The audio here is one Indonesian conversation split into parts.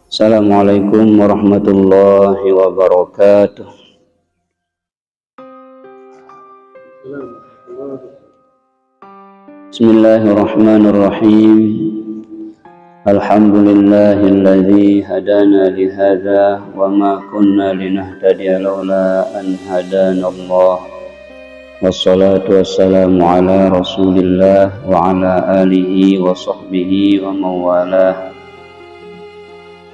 Assalamualaikum warahmatullahi wabarakatuh. Bismillahirrahmanirrahim. Alhamdulillahilladzi hadana lihadza wa ma kunna linahtadiya laula an hadanallah. Wassalatu wassalamu ala Rasulillah wa ala alihi wa sahbihi wa mawalah.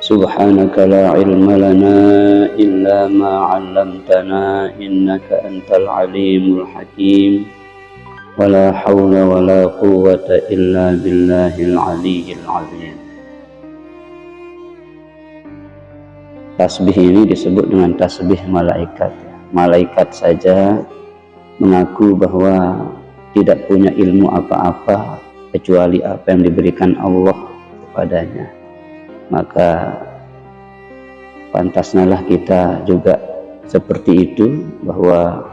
Subhanaka la ilma lana illa ma 'allamtana innaka antal alimul hakim. Wala haula wala quwwata illa billahil aliyyil azim. Tasbih ini disebut dengan tasbih malaikat. Malaikat saja mengaku bahwa tidak punya ilmu apa-apa kecuali apa yang diberikan Allah kepadanya. Maka pantasnalah kita juga seperti itu, bahwa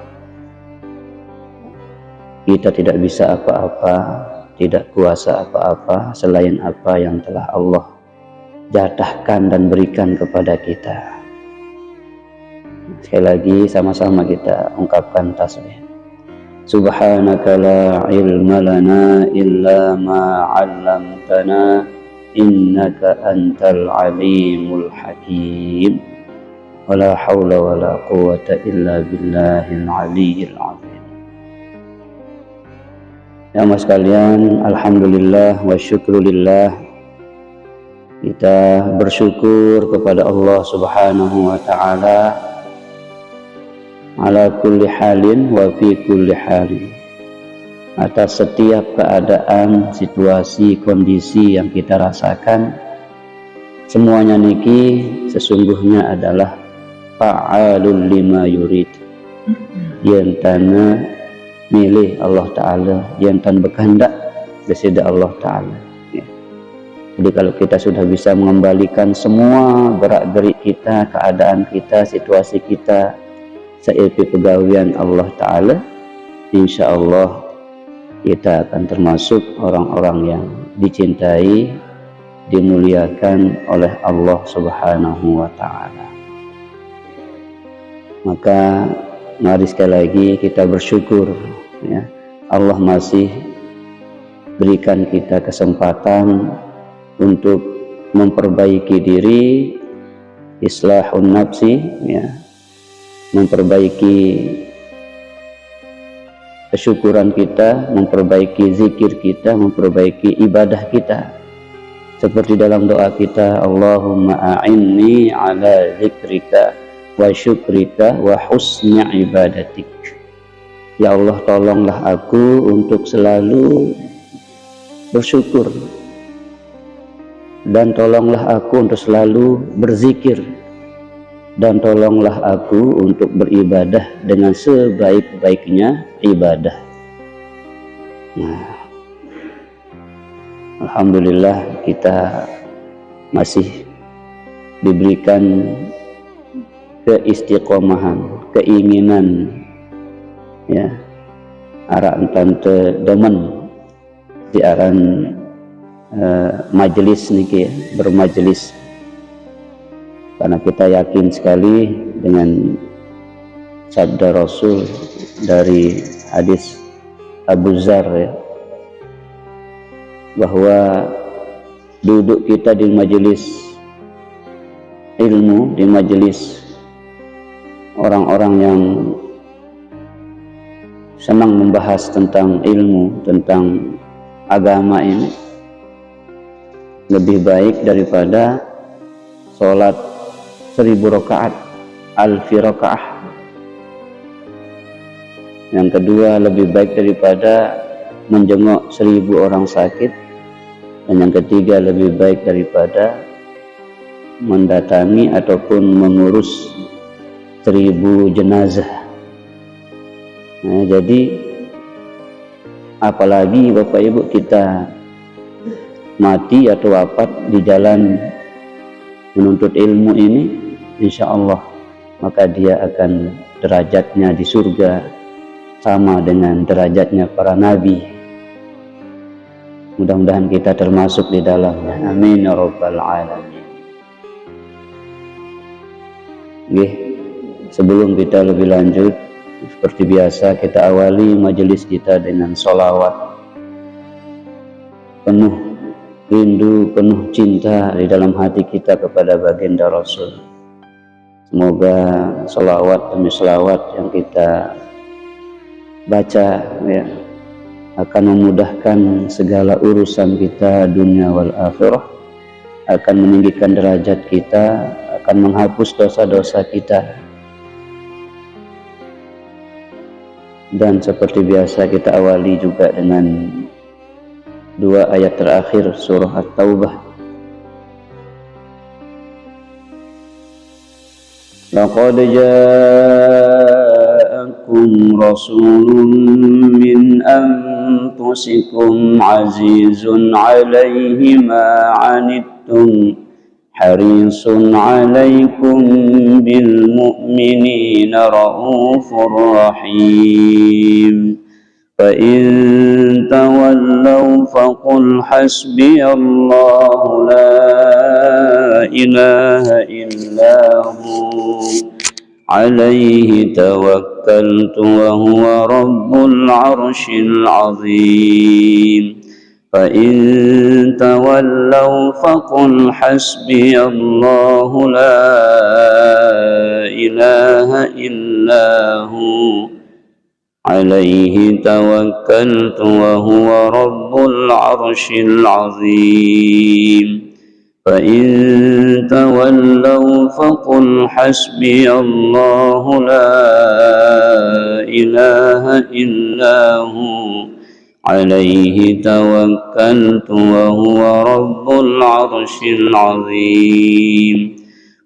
kita tidak bisa apa-apa, tidak kuasa apa-apa selain apa yang telah Allah jatahkan dan berikan kepada kita. Sekali lagi sama-sama kita ungkapkan tasbih. Subhanaka la ilma lana illa ma 'allamtana innaka antal alimul hakim. Wala haula wala quwwata illa billahil aliyyil azim. Ya mas sekalian, alhamdulillah wa syukrulillah, kita bersyukur kepada Allah subhanahu wa ta'ala ala kulli halin wa fi kulli halin, atas setiap keadaan, situasi, kondisi yang kita rasakan. Semuanya niki sesungguhnya adalah fa'alul lima yurid, yang tanah milih Allah Ta'ala, yang tan berkehendak bersida Allah Ta'ala ya. Jadi kalau kita sudah bisa mengembalikan semua gerak-gerik kita, keadaan kita, situasi kita seiring pegawaian Allah Ta'ala, insya Allah kita akan termasuk orang-orang yang dicintai, dimuliakan oleh Allah Subhanahu wa Ta'ala. Maka mari sekali lagi kita bersyukur ya, Allah masih berikan kita kesempatan untuk memperbaiki diri, islahun nafsi ya, memperbaiki kesyukuran kita, memperbaiki zikir kita, memperbaiki ibadah kita. Seperti dalam doa kita, Allahumma a'inni ala zikrika wa syukrika wa husni ibadatik. Ya Allah, tolonglah aku untuk selalu bersyukur, dan tolonglah aku untuk selalu berzikir, dan tolonglah aku untuk beribadah dengan sebaik-baiknya ibadah. Nah, alhamdulillah kita masih diberikan keistiqomahan, keinginan ya, arak tante demen siaran majelis niki ya, bermajelis, karena kita yakin sekali dengan sabda Rasul dari hadis Abu Dzar ya, bahwa duduk kita di majelis ilmu, di majelis orang-orang yang senang membahas tentang ilmu, tentang agama ini, lebih baik daripada sholat 1000 rakaat, alfi rakaah. Yang kedua, lebih baik daripada menjenguk 1000 orang sakit. Dan yang ketiga, lebih baik daripada mendatangi ataupun mengurus 1000 jenazah. Nah, jadi apalagi Bapak Ibu kita mati atau wafat di jalan menuntut ilmu ini, insya Allah maka dia akan derajatnya di surga sama dengan derajatnya para nabi. Mudah-mudahan kita termasuk di dalamnya. Amin ya rabbal alamin. Nggih, sebelum kita lebih lanjut, seperti biasa kita awali majelis kita dengan sholawat penuh rindu, penuh cinta di dalam hati kita kepada baginda Rasul. Semoga sholawat demi sholawat yang kita baca ya, akan memudahkan segala urusan kita dunia wal akhirah, akan meninggikan derajat kita, akan menghapus dosa-dosa kita. Dan seperti biasa kita awali juga dengan dua ayat terakhir surah At-Taubah. Laqad ja'akum rasulun min anfusikum azizun 'alaihi ma 'anittum harisun 'alaikum bil mu'minina raufur rahim. Fa in tawallaw faqul hasbiyallahu la ilaha illahu alaihi tawakkaltu wa huwa rabbul arshil azim. Fa in tawallaw faqul hasbiyallahu la ilaha illahu alaihi tawakkaltu wa huwa rabbul arshil azim. Fa in tawallaw faqul hasbiyallahu la ilaha illahu alaihi tawakkaltu wa huwa rabbul arshil azim.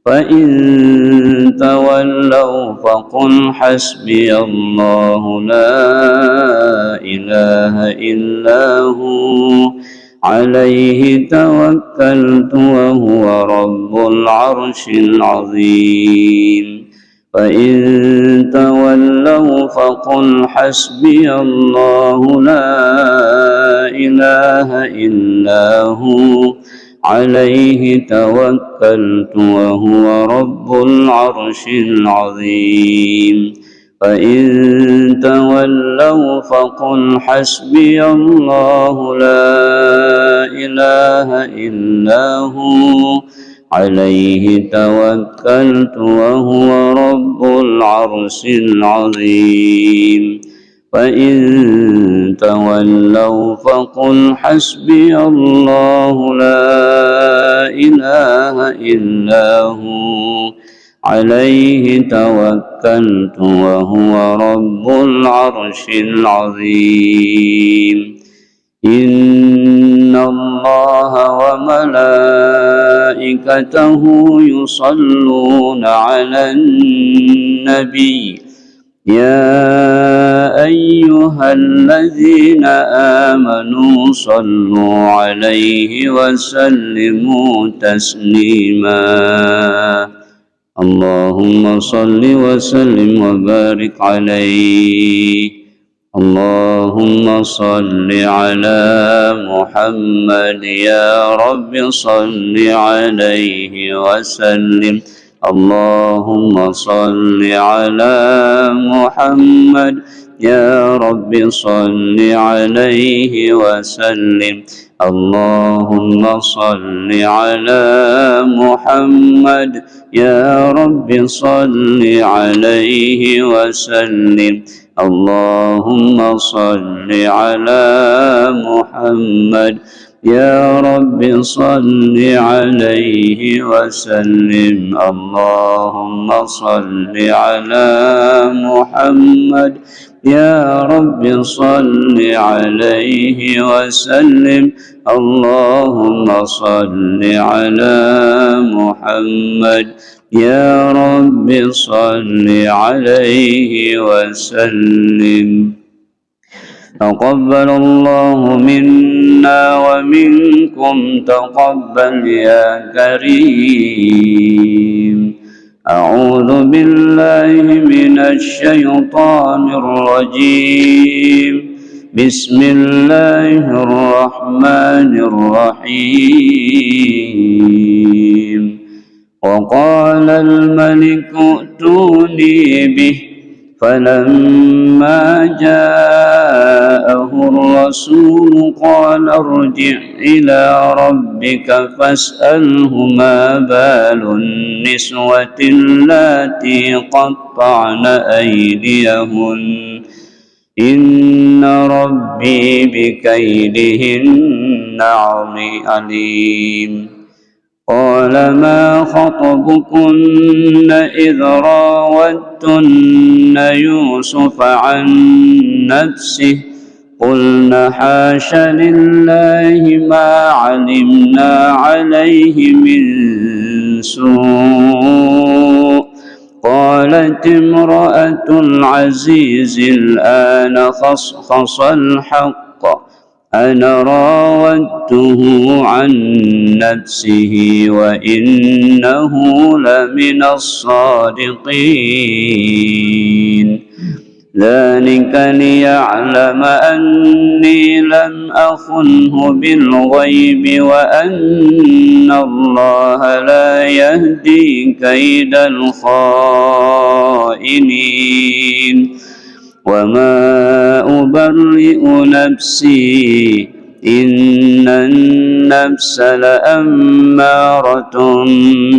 Fa in tawallaw faqul hasbiyallahu la ilaha illahu alaihi tawakkaltu wa huwa rabbul arshil azim. Fa in tawallaw faqul hasbiyallahu la ilaha illahu alaihi tawakkaltu wa huwa rabbul arshil azim. Fa in tawallaw faqul hasbiyallahu la ilaha illahu alaihi tawakkaltu wa huwa rabbul arshil azim. Fa in tawallaw faqul hasbiyallahu la ilaha illahu alaihi tawakkaltu wa huwa rabbul arshil azim. Inna Allaha wa malaikatahu yusalluna 'alan nabiy. يا أيها الذين آمنوا صلوا عليه وسلموا تسليما. اللهم صل وسلم وبارك عليه. اللهم صل على محمد يا رب صل عليه وسلم. اللهم صل على محمد يا رب صل عليه وسلم. اللهم صل على محمد يا رب صل عليه وسلم. اللهم صل على محمد يا رب صل عليه وسلم. اللهم صل على محمد يا رب صل عليه وسلم. اللهم صل على محمد يا رب صل عليه وسلم. تقبل الله منا ومنكم تقبل يا كريم. أعوذ بالله من الشيطان الرجيم. بسم الله الرحمن الرحيم. وقال الملك ائتوني به فلما جاءه الرسول قال ارجع إلى ربك فاسأله ما بال النسوة اللاتي قطعن أيديهن إن ربي بكيدهن عليم. قال ما خطبكن إذ راوتن يوسف عن نفسه قلن حاش لله ما علمنا عليه من سوء. قالت امرأة العزيز الآن خصخص الحق أنا راودته عن نفسه وإنه لمن الصادقين. ذلك ليعلم أني لم أخنه بالغيب وأن الله لا يهدي كيد الخائنين. وما أبرئ نفسي إن النفس لأمارة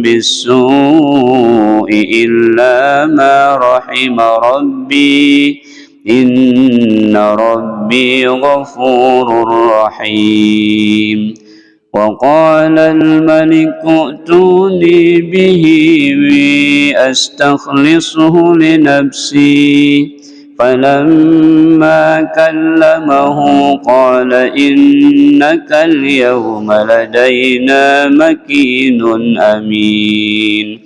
بالسوء إلا ما رحم ربي إن ربي غفور رحيم. وقال الملك ائتوني به أستخلصه لنفسي فلما كلمه قال إنك اليوم لدينا مكين أمين.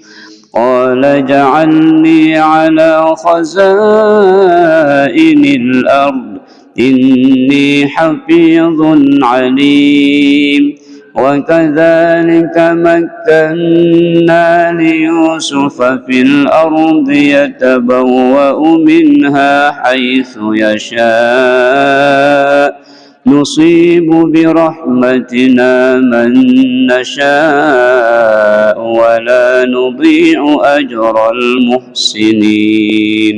قال اجعلني على خزائن الأرض إني حفيظ عليم. وكذلك مكنا ليوسف في الأرض يتبوأ منها حيث يشاء نصيب برحمتنا من نشاء ولا نضيع أجر المحسنين.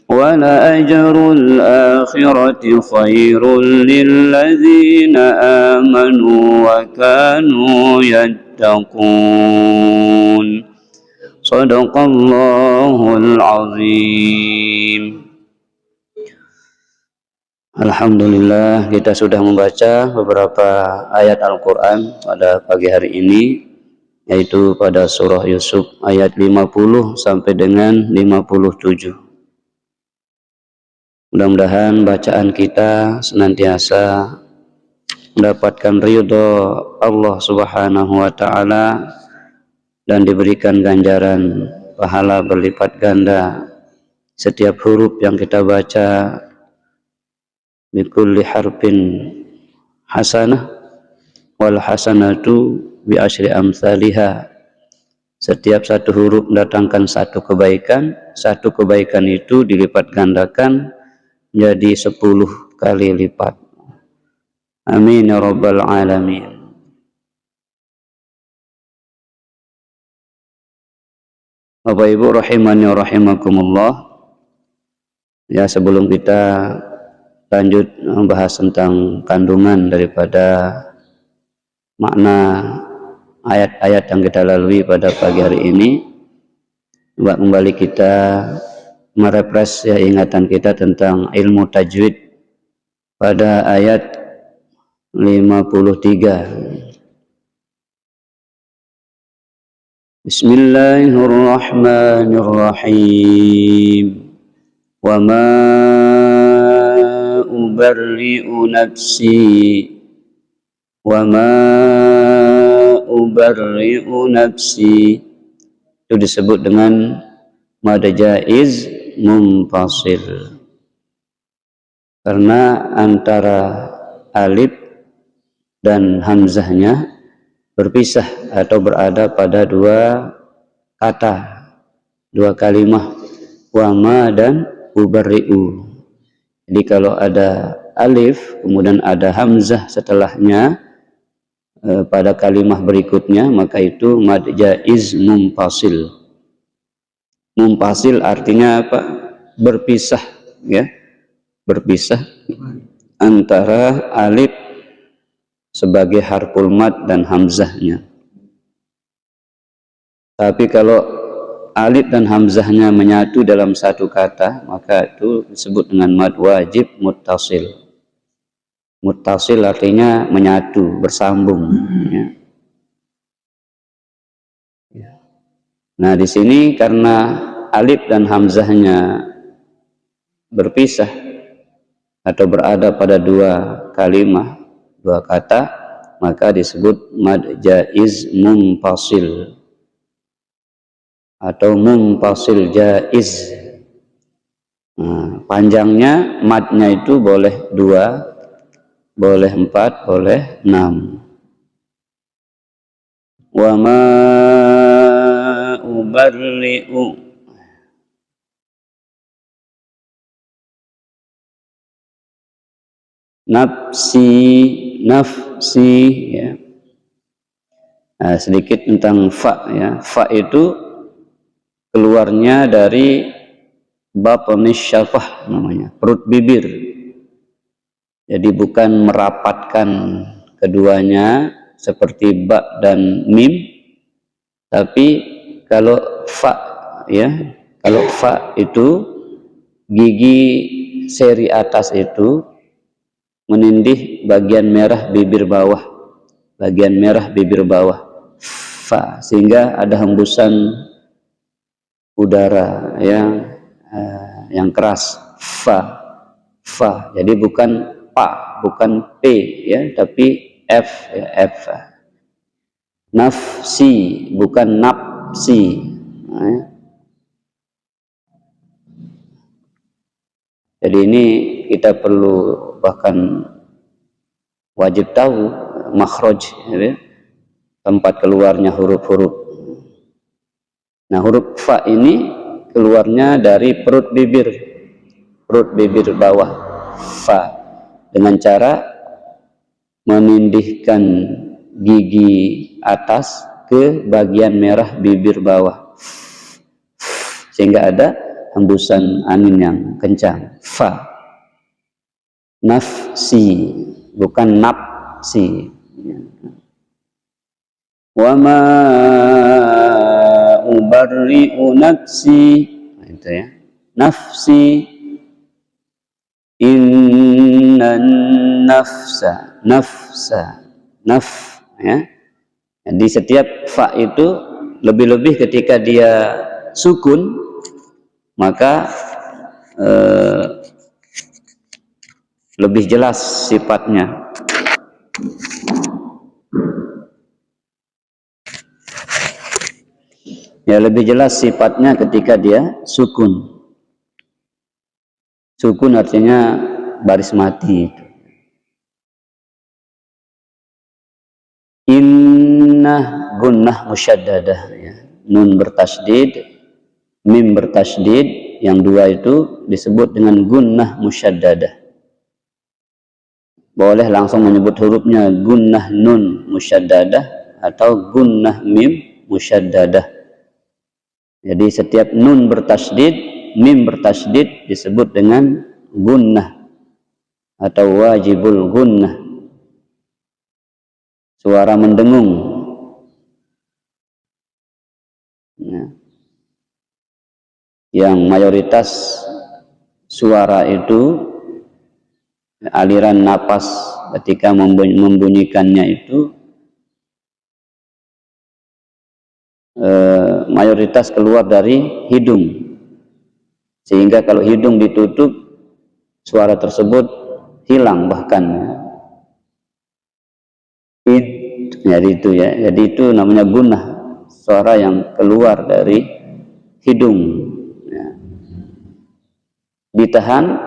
ولأجر الآخرة خير للذين آمنوا وكانوا يتقون. صدق الله العظيم. Alhamdulillah, kita sudah membaca beberapa ayat Al-Quran pada pagi hari ini, yaitu pada surah Yusuf ayat 50 sampai dengan 57. Mudah-mudahan bacaan kita senantiasa mendapatkan ridho Allah Subhanahu wa Ta'ala dan diberikan ganjaran pahala berlipat ganda setiap huruf yang kita baca. Bikulli harfin hasanah wal hasanatu bi asyri amsalihah. Setiap satu huruf mendatangkan satu kebaikan itu dilipat gandakan jadi 10 kali lipat. Amin ya rabbal alamin. Bapak Ibu rahimani wa rahimakumullah. Ya, sebelum kita lanjut membahas tentang kandungan daripada makna ayat-ayat yang kita lalui pada pagi hari ini, kembali kita merefresh ya ingatan kita tentang ilmu tajwid pada ayat 53. Bismillahirrahmanirrahim. Wa ma ubarri'u nafsi wa ma ubarri'u nafsi. Itu disebut dengan mad jaiz munfasil karena antara alif dan hamzahnya berpisah atau berada pada dua kata, dua kalimah, wama dan ubarri'u. Jadi kalau ada alif kemudian ada hamzah setelahnya, pada kalimat berikutnya, maka itu mad jaiz munfasil. Munfasil artinya apa? Berpisah, ya, berpisah antara alif sebagai harful mad dan hamzahnya. Tapi kalau alif dan hamzahnya menyatu dalam satu kata, maka itu disebut dengan mad wajib muttasil. Muttasil artinya menyatu, bersambung. Ya. Nah, di sini karena alif dan hamzahnya berpisah atau berada pada dua kalimat, dua kata, maka disebut mad jaiz munfasil atau munfasil jaiz. Nah, panjangnya madnya itu boleh 2, boleh 4, boleh 6. Wa ma ubarri'u nafsi, nafsi, ya. Nah, sedikit tentang fa, ya. Fa itu keluarnya dari batnis syafah namanya, perut bibir. Jadi bukan merapatkan keduanya seperti ba dan mim, tapi kalau fa, ya, kalau fa itu gigi seri atas itu menindih bagian merah bibir bawah, bagian merah bibir bawah, fa, sehingga ada hembusan udara yang keras, fa, fa. Jadi bukan pa, bukan p, ya, tapi f, ya, f. Nafsi bukan nafsi. Nah, ya. Jadi ini kita perlu bahkan wajib tahu makhraj, ya, tempat keluarnya huruf-huruf. Nah, huruf fa ini keluarnya dari perut bibir bawah, fa, dengan cara menindihkan gigi atas ke bagian merah bibir bawah, sehingga ada hembusan angin yang kencang, fa. Nafsi bukan nafsi. Wa ma ubarri'u nafsi, itu ya, nafsi. Innan nafsa, nafsa, naf, ya. Jadi setiap fa itu lebih-lebih ketika dia sukun, maka lebih jelas sifatnya. Ya, lebih jelas sifatnya ketika dia sukun. Sukun artinya baris mati. Inna gunnah musyaddadah, ya. Nun bertasydid, mim bertasydid, yang dua itu disebut dengan gunnah musyaddadah. Boleh langsung menyebut hurufnya gunnah nun musyaddadah atau gunnah mim musyaddadah. Jadi setiap nun bertasydid, mim bertasydid disebut dengan gunnah atau wajibul gunnah, suara mendengung, ya. Yang mayoritas suara itu, aliran napas ketika membunyikannya itu mayoritas keluar dari hidung, sehingga kalau hidung ditutup suara tersebut hilang bahkan, jadi itu, ya, jadi itu namanya gunnah, suara yang keluar dari hidung, ya. Ditahan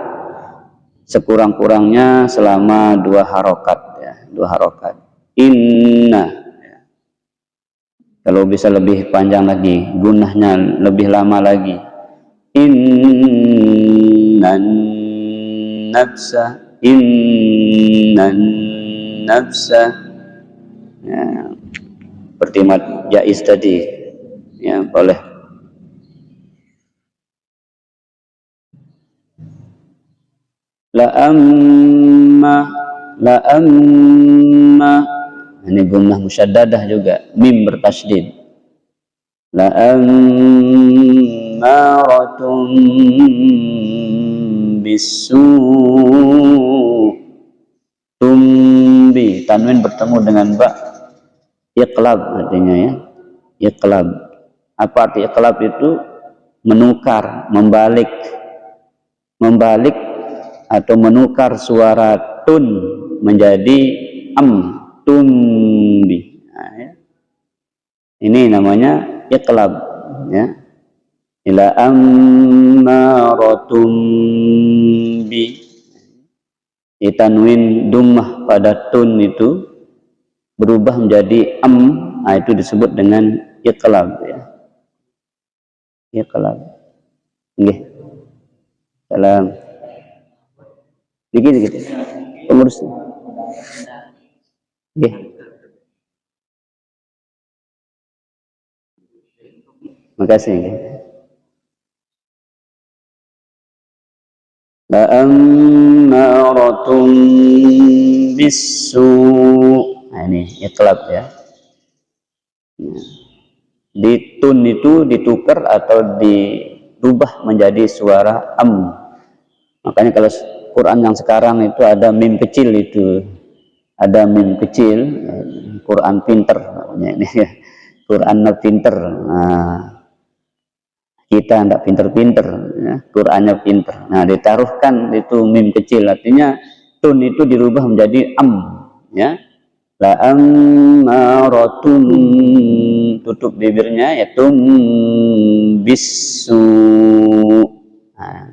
sekurang-kurangnya selama 2 harokat, ya, 2 harokat. Inna, ya. Kalau bisa lebih panjang lagi, gunnahnya lebih lama lagi. Innan nafsa, innan nafsa, ya, seperti mad jaiz tadi, ya boleh. La amma, ini gunnah musyaddadah juga, mim bertasydid. La ammaratun bisu, tumbi, tanwin bertemu dengan ba, iqlab artinya ya, iqlab. Apa arti iqlab itu? Menukar, membalik atau menukar suara tun menjadi am, tumbi. Nah, ya. Ini namanya iqlab, ya. Ila ammaratum bi, tanwin dummah pada tun itu berubah menjadi am, nah itu disebut dengan iqlab, ya. Iqlab. Nggih. Salam. Dikit-dikit. Pengurus. Nggih. Makasih. La ammaratun bisu. Nah ini iqlab, ya. Di tun itu ditukar atau dirubah menjadi suara am. Makanya kalau Quran yang sekarang itu ada mim kecil, itu ada mim kecil, Quran pinter namanya ini ya. Quran pinter. Nah, kita tidak pinter-pinter, ya. Qurannya pinter. Nah, ditaruhkan itu mim kecil, artinya tun itu dirubah menjadi am, ya. La ammaratun, tutup bibirnya ya tum bisu. Nah,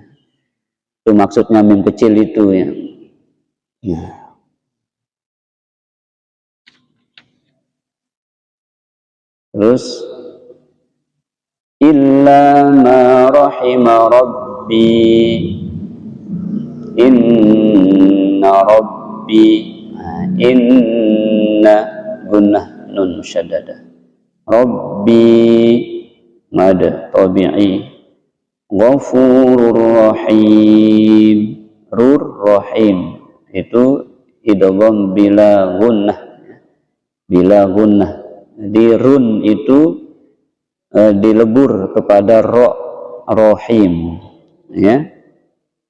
itu maksudnya mim kecil itu, ya. Nah. Terus illa ma rahima rabbi, inna rabbi. Nah, inna gunnah nun musyaddadah, rabbi mad tabi'i, ghafurur rahim, rur rahim itu idgham bila gunnah, bila gunnah. Jadi run itu dilebur kepada ro, rohim, ya,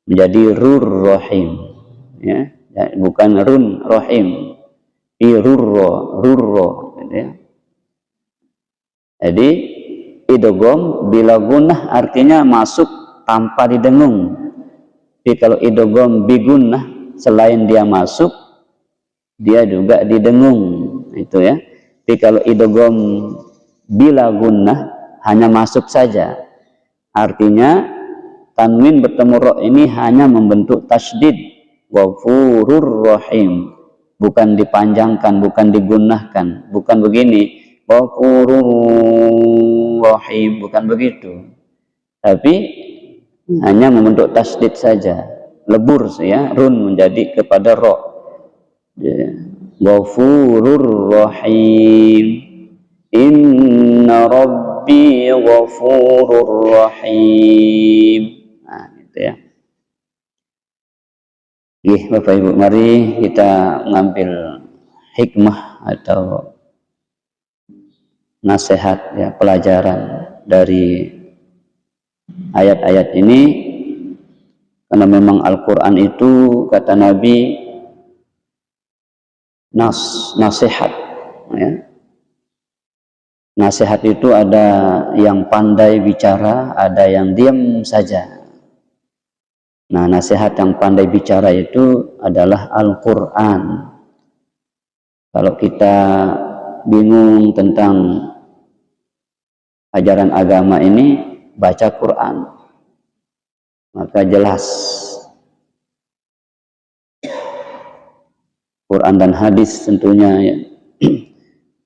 menjadi rur rohim, ya, bukan run rohim, rurro, ya. Jadi idgham bila gunnah artinya masuk tanpa didengung. Tapi kalau idgham bigunnah, selain dia masuk, dia juga didengung, itu ya. Tapi kalau idgham bila gunnah hanya masuk saja, artinya tanwin bertemu ro ini hanya membentuk tasydid, ghafurur rahim, bukan dipanjangkan, bukan digunnahkan, bukan begini ghafurur rahim, bukan begitu, tapi hanya membentuk tasydid saja, lebur ya, run menjadi kepada ro, ghafurur rahim, inna rabbi ghafurur rahim. Nah, itu ya. Bapak Ibu, mari kita mengambil hikmah atau nasihat, ya, pelajaran dari ayat-ayat ini, karena memang Al-Quran itu kata Nabi nasihat, ya. Nasihat itu ada yang pandai bicara, ada yang diam saja. Nah, nasihat yang pandai bicara itu adalah Al-Quran. Kalau kita bingung tentang ajaran agama ini, baca Quran, maka jelas. Quran dan hadis tentunya, ya.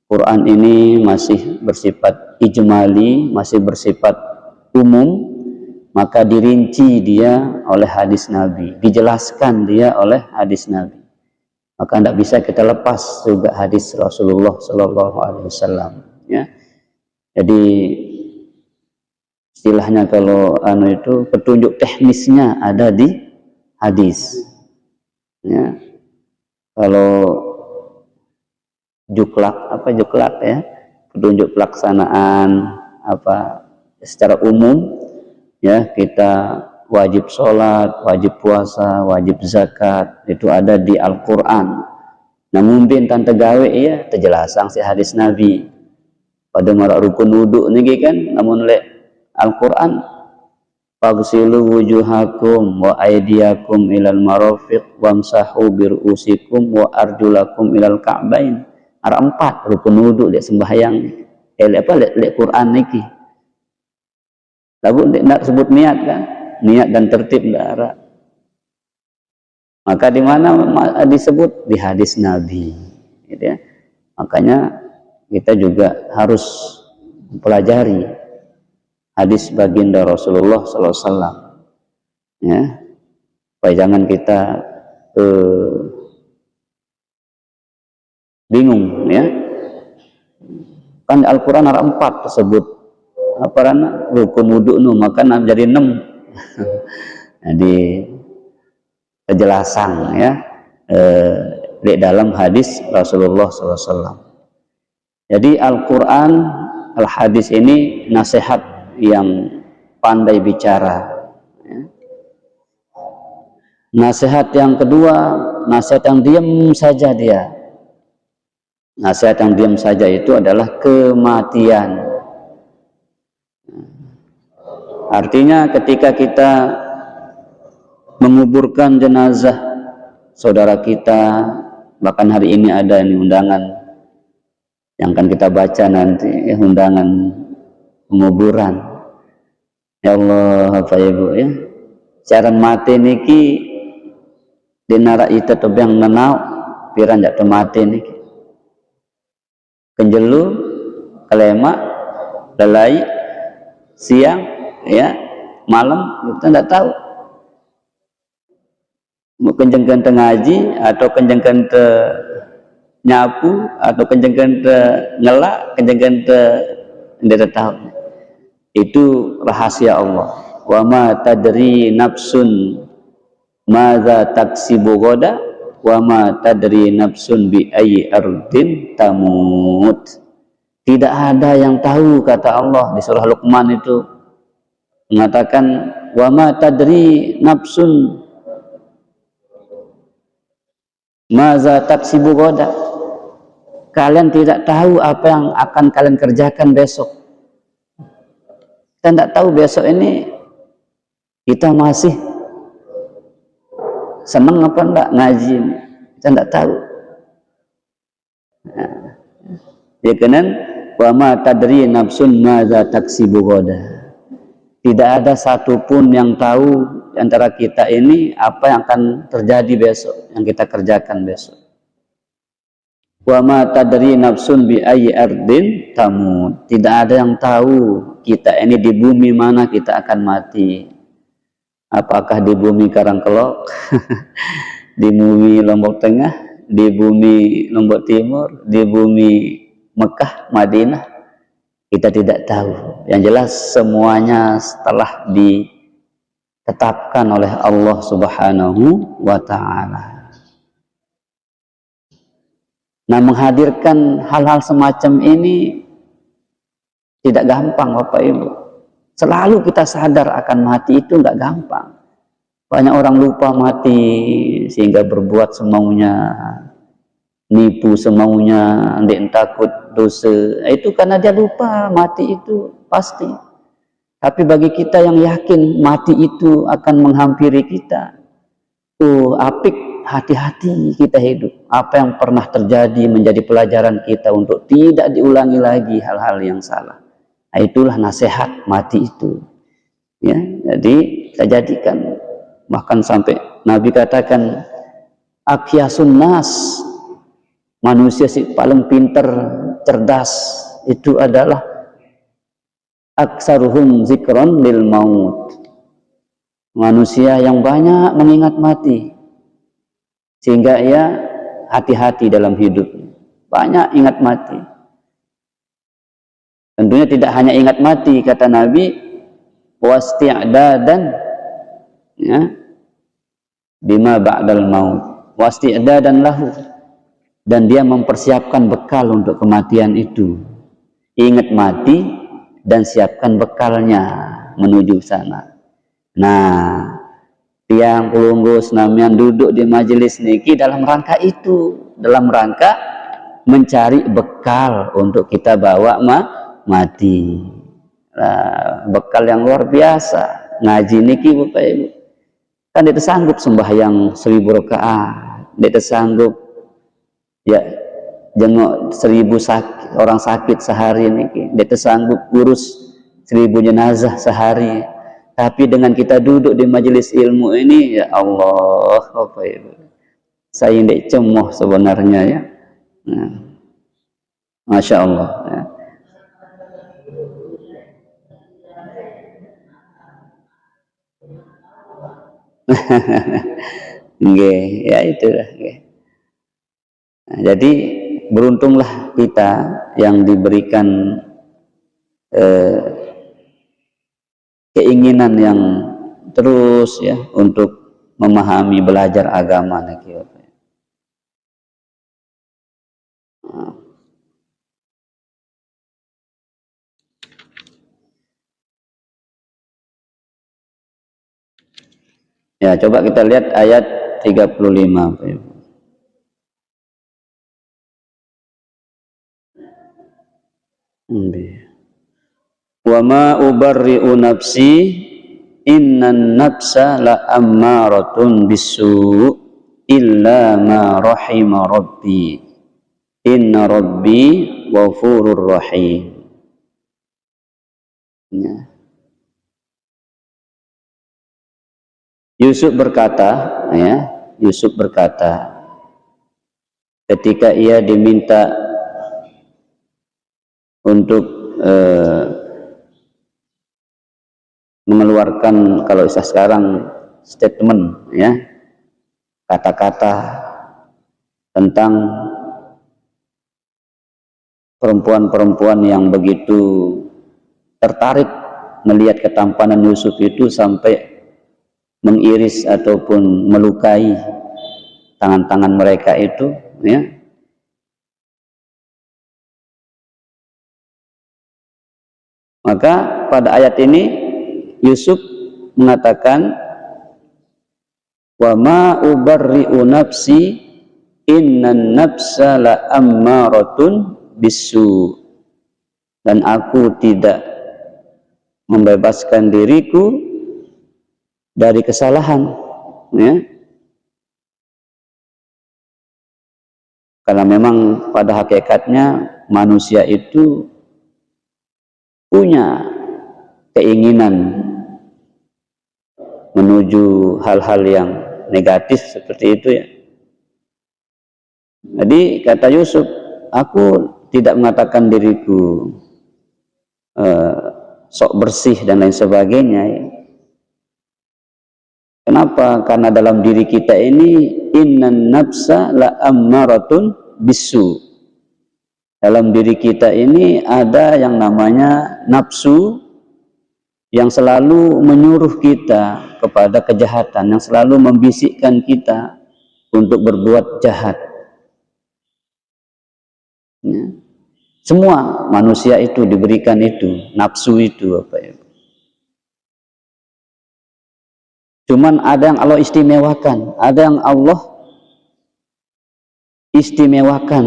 Quran ini masih bersifat ijmali, masih bersifat umum, maka dirinci dia oleh hadis Nabi, dijelaskan dia oleh hadis Nabi. maka tidak bisa kita lepas juga hadis Rasulullah Sallallahu Alaihi Wasallam. Ya, jadi istilahnya kalau itu petunjuk teknisnya ada di hadis. Ya, kalau juklak ya, petunjuk pelaksanaan secara umum, ya, kita wajib sholat, wajib puasa, wajib zakat, itu ada di Al-Quran. Nah mungkin tante gawe ya terjelasang si hadis Nabi pada marak rukun wudhu nih kan, namun le Al-Quran fagsilu wujuhakum wa aydiyakum ilal marafiq wamsahu birusikum wa arjulakum ilal ka'bain. Ada 4 rukun wudhu lihat sembahyang lihat Quran niki. Lalu tidak sebut niat kan, niat dan tertib tidak ada. Maka di mana disebut di hadis Nabi, gitu ya. Makanya kita juga harus mempelajari hadis baginda Rasulullah SAW, ya, supaya jangan kita bingung, ya. Kan Al-Quran ada 4 tersebut rukun wudhu maka jadi 6. Jadi penjelasan ya di dalam hadis Rasulullah SAW. Jadi Al-Quran, Al-Hadis ini nasihat yang pandai bicara, ya. Nasihat yang kedua, nasihat yang diam saja dia. Nasihat yang diam saja itu adalah kematian. Artinya ketika kita menguburkan jenazah saudara kita, bahkan hari ini ada ini undangan yang akan kita baca nanti, undangan penguburan. Ya Allah, Bapak Ibu ya, cara mati niki dinara itu tebang menau piran jak mati niki kenjelu kelema lelai siang ya malam kita tidak tahu mau kenjengkan ngaji atau kenjengkan nyapu atau kenjengkan ngelak kenjengkan tidak tahu. Itu rahasia Allah. Wa ma tadri nafsun madza taksibu ghadan wa ma tadri nafsun bi ayyi ardin tamut. Tidak ada yang tahu, kata Allah di surah Luqman itu mengatakan wa ma tadri nafsun madza taksibu ghadan. Kalian tidak tahu apa yang akan kalian kerjakan besok. Kita tidak tahu besok ini kita masih senang apa enggak ngaji ini. Kita tidak tahu. Nah, ya kanan wa ma tadri nafsun madza taksibu ghadan. Tidak ada satupun yang tahu antara kita ini apa yang akan terjadi besok, yang kita kerjakan besok. Wa ma tadri nafsun bi ayyi ardin tamut. Tidak ada yang tahu kita ini di bumi mana kita akan mati. Apakah di bumi Karangkelok, di bumi Lombok Tengah, di bumi Lombok Timur, di bumi Mekah, Madinah, kita tidak tahu. Yang jelas semuanya setelah ditetapkan oleh Allah Subhanahu wa Ta'ala. Nah, menghadirkan hal-hal semacam ini tidak gampang, Bapak Ibu. Selalu kita sadar akan mati itu nggak gampang. Banyak orang lupa mati sehingga berbuat semaunya, nipu semaunya, ndek takut dosa. Itu karena dia lupa mati itu pasti. Tapi bagi kita yang yakin mati itu akan menghampiri kita, apik, hati-hati kita hidup. Apa yang pernah terjadi menjadi pelajaran kita untuk tidak diulangi lagi hal-hal yang salah. Nah, itulah nasihat mati itu. Ya, jadi kita jadikan, bahkan sampai Nabi katakan akyasun nas, manusia si paling pinter, cerdas itu adalah aksaruhum zikron lil maut, manusia yang banyak mengingat mati sehingga ia hati-hati dalam hidupnya, banyak ingat mati. Tentunya tidak hanya ingat mati, kata Nabi, wasti'dadan, ya, bima ba'dal maut, wasti'dadan lahu, dan dia mempersiapkan bekal untuk kematian itu. Ingat mati dan siapkan bekalnya menuju sana. Nah, tiang pelunggus namian duduk di majelis niki dalam rangka itu, dalam rangka mencari bekal untuk kita bawa mati. Nah, bekal yang luar biasa ngaji niki Bapak Ibu. Kan dia sanggup sembahyang 1000 rakaat, dia sanggup ya jenguk 1000 orang sakit sehari niki, dia sanggup urus 1000 jenazah sehari. Tapi dengan kita duduk di majelis ilmu ini, ya Allah, Bapak Ibu, saya tidak cemoh sebenarnya ya. Nah, Masya Allah ya. Nggih, ya itulah. Nah, jadi beruntunglah kita yang diberikan keinginan yang terus ya untuk memahami, belajar agama. Ya, coba kita lihat ayat 35. Wa ma ubarri'u nafsi innan nafsa la ammaratun bisu illa ma rahima rabbi inna rabbi ghafurur rahim. Ya. Yusuf berkata, ya, Yusuf berkata ketika ia diminta untuk mengeluarkan, kalau sekarang statement ya, kata-kata tentang perempuan-perempuan yang begitu tertarik melihat ketampanan Yusuf itu sampai mengiris ataupun melukai tangan-tangan mereka itu ya. Maka pada ayat ini Yusuf mengatakan wa ma ubarri'u nafsi innan nafsa la ammaratun bisu, dan aku tidak membebaskan diriku dari kesalahan ya. Karena memang pada hakikatnya manusia itu punya keinginan menuju hal-hal yang negatif seperti itu ya. Jadi kata Yusuf, aku tidak mengatakan diriku sok bersih dan lain sebagainya ya. Kenapa? Karena dalam diri kita ini innan nafsa la ammaratun bisu. Dalam diri kita ini ada yang namanya nafsu yang selalu menyuruh kita kepada kejahatan, yang selalu membisikkan kita untuk berbuat jahat. Ya. Semua manusia itu diberikan itu, nafsu itu apa ya. Cuman ada yang Allah istimewakan, ada yang Allah istimewakan.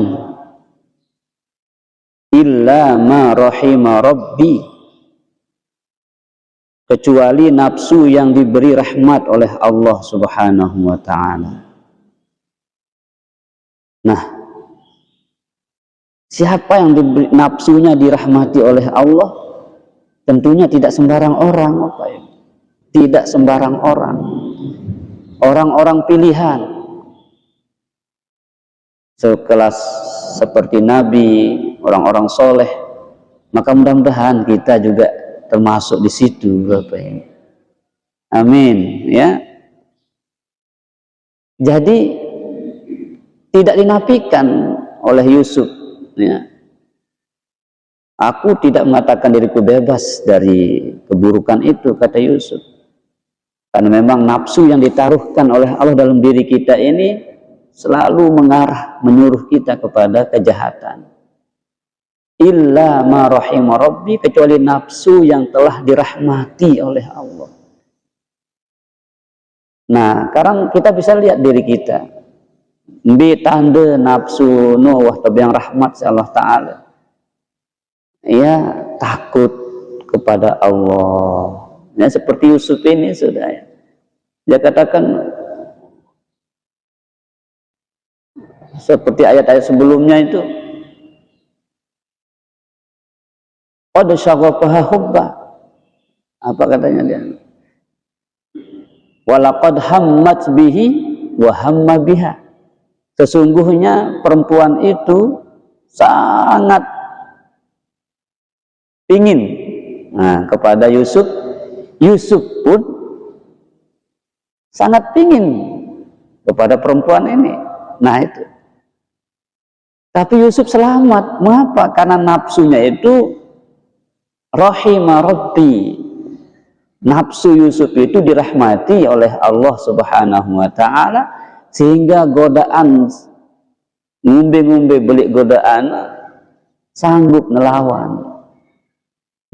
Illa ma rahima rabbi, kecuali nafsu yang diberi rahmat oleh Allah Subhanahu wa ta'ala. Nah, siapa yang diberi, nafsunya dirahmati oleh Allah? Tentunya tidak sembarang orang, tidak sembarang orang. Orang-orang pilihan sekelas seperti Nabi, orang-orang soleh. Maka mudah-mudahan kita juga termasuk di situ, Bapak ini. Amin ya. Jadi tidak dinafikan oleh Yusuf, ya. Aku tidak mengatakan diriku bebas dari keburukan itu, kata Yusuf. Karena memang nafsu yang ditaruhkan oleh Allah dalam diri kita ini selalu mengarah, menyuruh kita kepada kejahatan. Illa ma rahima rabbi, kecuali nafsu yang telah dirahmati oleh Allah. Nah, sekarang kita bisa lihat diri kita. Bi tanda nafsu nuwah tabiang rahmat Allah Ta'ala. Ya, takut kepada Allah. Ya, seperti Yusuf ini sudah, ya. Dia katakan seperti ayat-ayat sebelumnya itu, qad syaghafaha hubba. Apa katanya dia? Walaqad hammat bihi wa hamma biha. Sesungguhnya perempuan itu sangat ingin kepada Yusuf. Yusuf pun sangat ingin kepada perempuan ini. Nah itu. Tapi Yusuf selamat. Mengapa? Karena nafsunya itu rahimah rabbi. Nafsu Yusuf itu dirahmati oleh Allah Subhanahu wa Ta'ala, sehingga godaan, ngumbe-ngumbe belik godaan, sanggup melawan.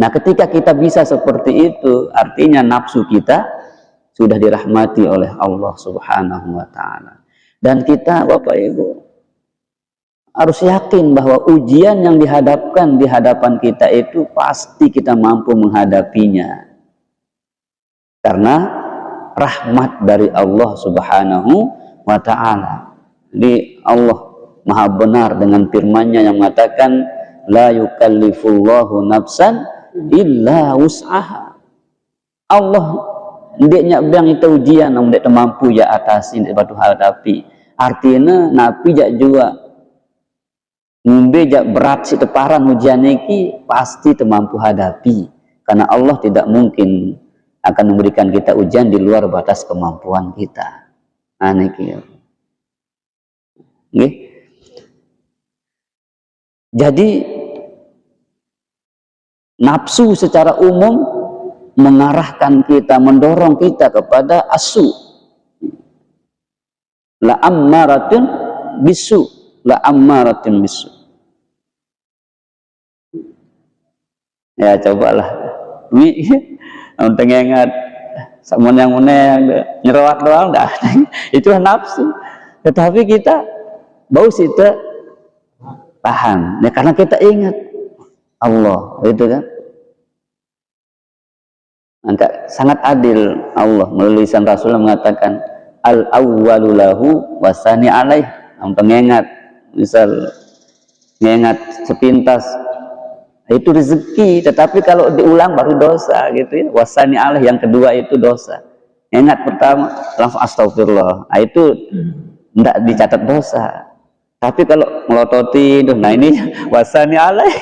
Nah, ketika kita bisa seperti itu, artinya nafsu kita sudah dirahmati oleh Allah Subhanahu wa Ta'ala. Dan kita, Bapak Ibu, harus yakin bahwa ujian yang dihadapkan di hadapan kita itu pasti kita mampu menghadapinya. Karena rahmat dari Allah Subhanahu wa Ta'ala. Jadi Allah Maha benar dengan firman-Nya yang mengatakan la yukallifullahu nafsan illa wus'aha. Allah ndeknya biang itu ujian namun ndek mampu ya atasi ndek batu hadapi. Artinya napi jak juga ngumbe jak berat si teparan ujian iki pasti temampu hadapi, karena Allah tidak mungkin akan memberikan kita ujian di luar batas kemampuan kita. Niki. Nggih. Jadi nafsu secara umum mengarahkan kita, mendorong kita kepada asu. La ammaratun bisu, la ammaratun bisu. Ya cobalah. Untuk ingat sama yang nyerawat doang dah. Itulah nafsu. Tetapi kita bau situ tahan. Ya, karena kita ingat Allah, itu kan. Maka sangat adil Allah melalui lisan Rasul mengatakan al-awwalu lahu wasani alaih. Untuk ingat, misal ingat sepintas itu rezeki, tetapi kalau diulang baru dosa gitu ya. Wasani alaih, yang kedua itu dosa. Ingat pertama langsung astagfirullah, itu tidak dicatat dosa. Tapi kalau melototi, nah ini wasani alaih.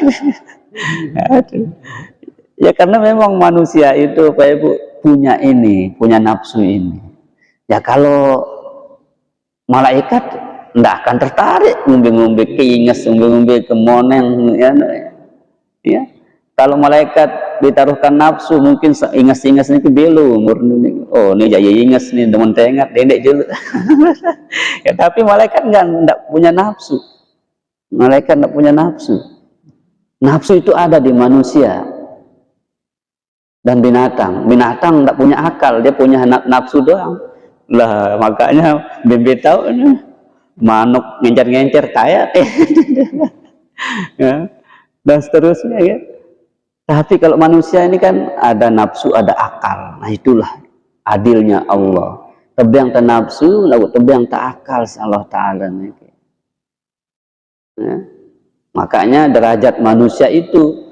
Ya karena memang manusia itu Pak Ibu punya ini, punya nafsu ini. Ya kalau malaikat tidak akan tertarik ngumbe-ngumbe keinges, ngumbe-ngumbe kemoneng, ya. Kalau malaikat ditaruhkan nafsu, mungkin ingas-ingas ini belum. Oh ini jadi ingas nih, demen tengat, dendek dulu. Ya, tapi malaikat enggak punya nafsu. Malaikat enggak punya nafsu. Nafsu itu ada di manusia dan binatang. Binatang enggak punya akal, dia punya nafsu doang. Lah makanya bembe tahu manuk ngencer-ngencer kayak ya, dan seterusnya ya. Tapi kalau manusia ini kan ada nafsu, ada akal. Nah itulah adilnya Allah. Tebiang tak nafsu, lalu tebiang tak akal Allah Ta'ala. Ya. Makanya derajat manusia itu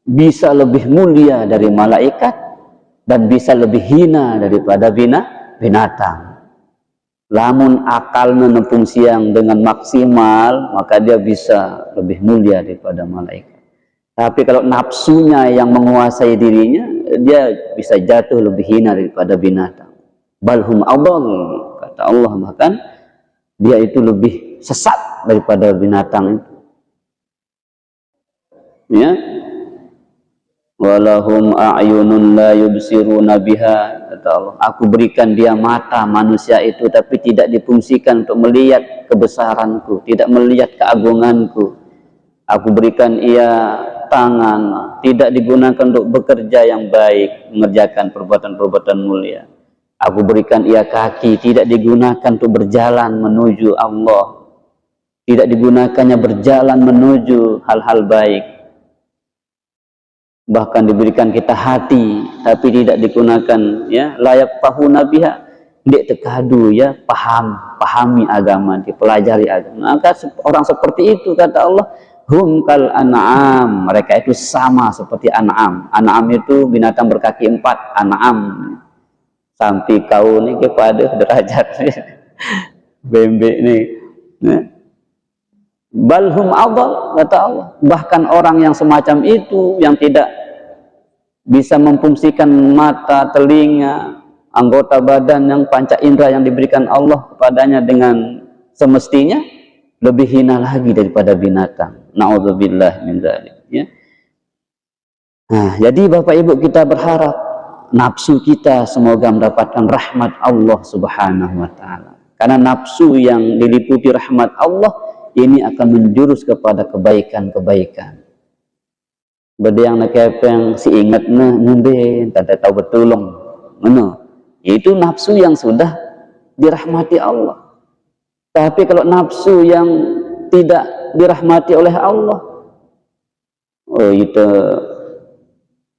bisa lebih mulia dari malaikat dan bisa lebih hina daripada binatang. Lamun akal menempung siang dengan maksimal, maka dia bisa lebih mulia daripada malaikat. Tapi kalau nafsunya yang menguasai dirinya, dia bisa jatuh lebih hina daripada binatang. Balhum adall, kata Allah, bahkan dia itu lebih sesat daripada binatang itu. Ya, walahum a'yunun la yubsiruna biha, kata Allah, aku berikan dia mata manusia itu, tapi tidak difungsikan untuk melihat kebesaranku, tidak melihat keagunganku. Aku berikan ia tangan, tidak digunakan untuk bekerja yang baik, mengerjakan perbuatan-perbuatan mulia. Aku berikan ia kaki, tidak digunakan untuk berjalan menuju Allah, tidak digunakannya berjalan menuju hal-hal baik. Bahkan diberikan kita hati, tapi tidak digunakan, ya, layak tahu nabiha, tidak terkadu, ya, pahami agama, dipelajari agama. Maka orang seperti itu, kata Allah, hum kal an'am, mereka itu sama seperti an'am. An'am itu binatang berkaki 4, an'am. Sampai kau ini kepada derajat bembek nih, ya. Balhum adal, kata Allah, bahkan orang yang semacam itu, yang tidak bisa memfungsikan mata, telinga, anggota badan yang panca indera yang diberikan Allah kepadanya dengan semestinya, lebih hina lagi daripada binatang. Na'udzubillah min dzalik, ya. Nah, jadi Bapak Ibu, kita berharap nafsu kita semoga mendapatkan rahmat Allah Subhanahu wa taala. Karena nafsu yang diliputi rahmat Allah ini akan menjurus kepada kebaikan-kebaikan. Beda yang nakepeng si ingat nembe tak tahu betulung, itu nafsu yang sudah dirahmati Allah. Tapi kalau nafsu yang tidak dirahmati oleh Allah, oh itu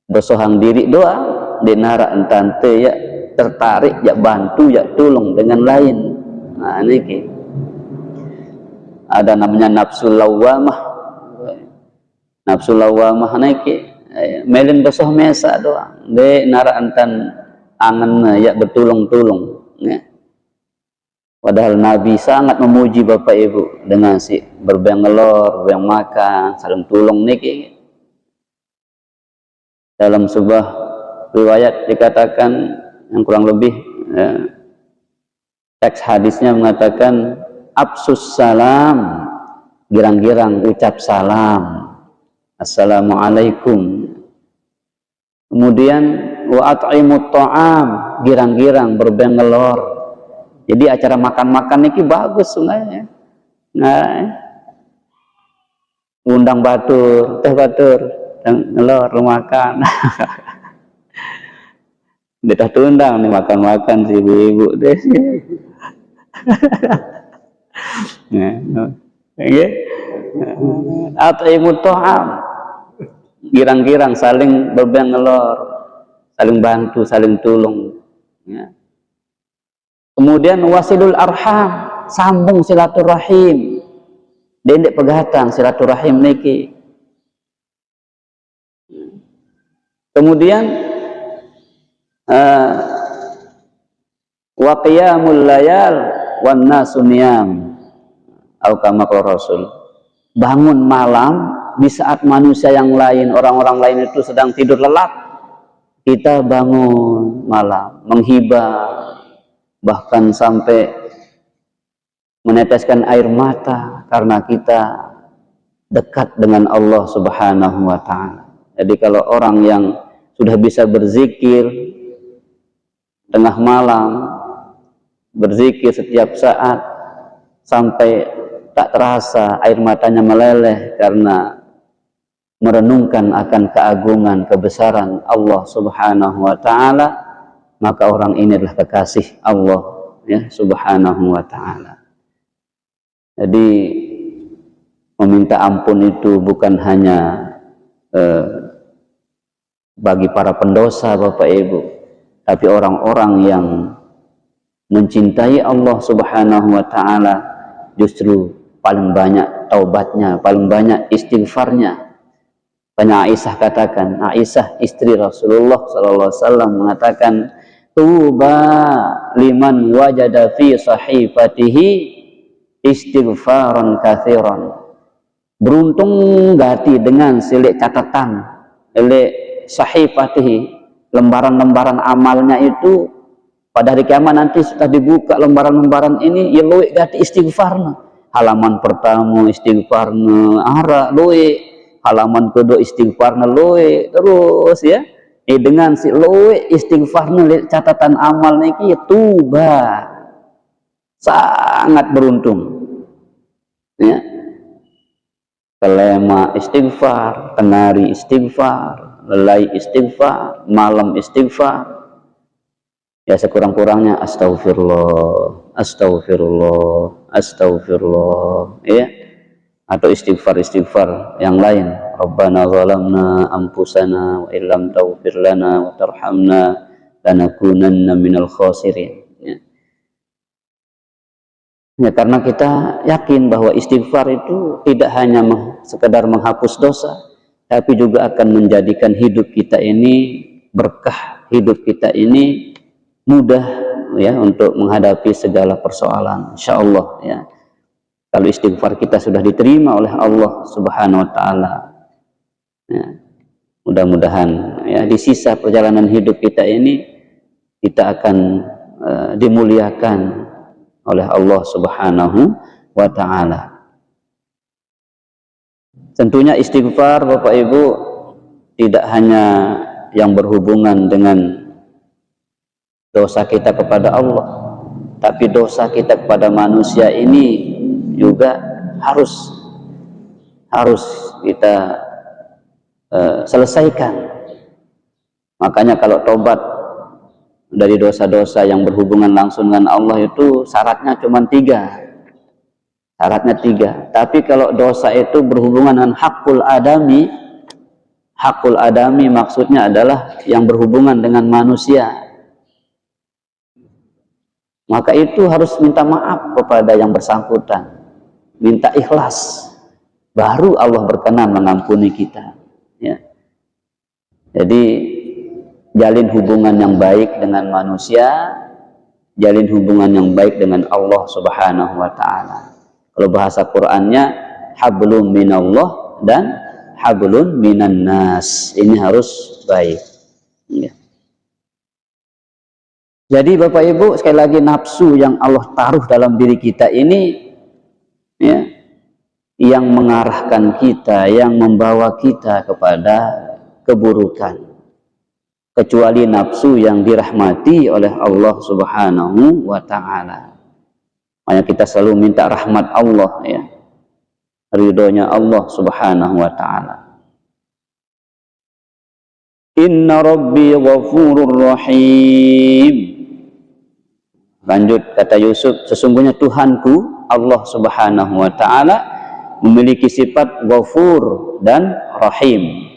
bersohang diri doa, dinara entante ya tertarik, ya bantu, ya tolong dengan lain. Nah ini ada namanya nafsu lawamah. Nafsu lawamah naiki melin besoh mesa doang de nara antan angan ya betulung-tulung, ya. Padahal Nabi sangat memuji Bapak Ibu dengan si berbengelor, yang makan, saling tulung niki. Dalam sebuah riwayat dikatakan yang kurang lebih, teks hadisnya mengatakan absus salam, girang-girang ucap salam, assalamualaikum. Kemudian wa at'imut ta'am, girang-girang berbengelor. Jadi acara makan-makan ini bagus sebenarnya. Nah, undang batur, teh batur, ngelor makan. Dia tundang nih makan-makan si ibu-ibu deh. At'imut ta'am, girang-girang saling berbengelor, saling bantu, saling tolong, ya. Kemudian wasilul arham, sambung silaturahim, dendek pegatang silaturahim niki. Kemudian wa qiyamul layal wan nasu niyam, atau kama qala Rasul, bangun malam di saat manusia yang lain, orang-orang lain itu sedang tidur lelap, kita bangun malam menghibah, bahkan sampai meneteskan air mata karena kita dekat dengan Allah Subhanahu wa ta'ala. Jadi kalau orang yang sudah bisa berzikir tengah malam, berzikir setiap saat sampai tak terasa air matanya meleleh karena merenungkan akan keagungan, kebesaran Allah Subhanahu wa ta'ala, maka orang ini adalah kekasih Allah, ya, Subhanahu wa ta'ala. Jadi meminta ampun itu bukan hanya bagi para pendosa Bapak Ibu, tapi orang-orang yang mencintai Allah Subhanahu wa ta'ala justru paling banyak taubatnya, paling banyak istighfarnya. Banyak Aisyah katakan, Aisyah istri Rasulullah SAW mengatakan, tuba liman wajada fi sahifatihi istighfaran kathiran. Beruntung gati dengan silik catatan, silik sahifatihi, lembaran-lembaran amalnya itu pada hari kiamat nanti sudah dibuka lembaran-lembaran ini, ya luwek gati istighfarna. halaman pertama istighfarna ara loe, halaman kedua istighfarna loe, terus ya dengan si loe istighfarna catatan amal niki tuba sangat beruntung ya. Kelema istighfar, tenari istighfar, lelai istighfar, malam istighfar. Ya sekurang-kurangnya astagfirullah, astagfirullah, astagfirullah, ya. Atau istighfar yang lain. Rabbana zalamna anfusana wa illam taghfir lana wa tarhamna lanakunanna minal khasirin. Ya, karena kita yakin bahwa istighfar itu tidak hanya sekedar menghapus dosa, tapi juga akan menjadikan hidup kita ini berkah, hidup kita ini mudah ya untuk menghadapi segala persoalan, insyaallah ya. Kalau istighfar kita sudah diterima oleh Allah Subhanahu wa taala. Ya, mudah-mudahan ya di sisa perjalanan hidup kita ini kita akan dimuliakan oleh Allah Subhanahu wa taala. Tentunya istighfar Bapak Ibu tidak hanya yang berhubungan dengan dosa kita kepada Allah, tapi dosa kita kepada manusia ini juga harus kita selesaikan. Makanya kalau tobat dari dosa-dosa yang berhubungan langsung dengan Allah itu syaratnya cuma 3. Syaratnya 3. Tapi kalau dosa itu berhubungan dengan hakul adami maksudnya adalah yang berhubungan dengan manusia, maka itu harus minta maaf kepada yang bersangkutan, minta ikhlas, baru Allah berkenan mengampuni kita ya. Jadi jalin hubungan yang baik dengan manusia, jalin hubungan yang baik dengan Allah Subhanahu wa taala. Kalau bahasa Qur'annya hablum minallah dan hablun minan nas. Ini harus baik. Ya. Jadi Bapak Ibu, sekali lagi nafsu yang Allah taruh dalam diri kita ini ya, yang mengarahkan kita, yang membawa kita kepada keburukan. Kecuali nafsu yang dirahmati oleh Allah Subhanahu wa ta'ala. Makanya kita selalu minta rahmat Allah ya, ridhonya Allah Subhanahu wa ta'ala. Inna Rabbi ghafurur rahim. Lanjut kata Yusuf, sesungguhnya Tuhanku Allah Subhanahu wa ta'ala memiliki sifat ghafur dan rahim.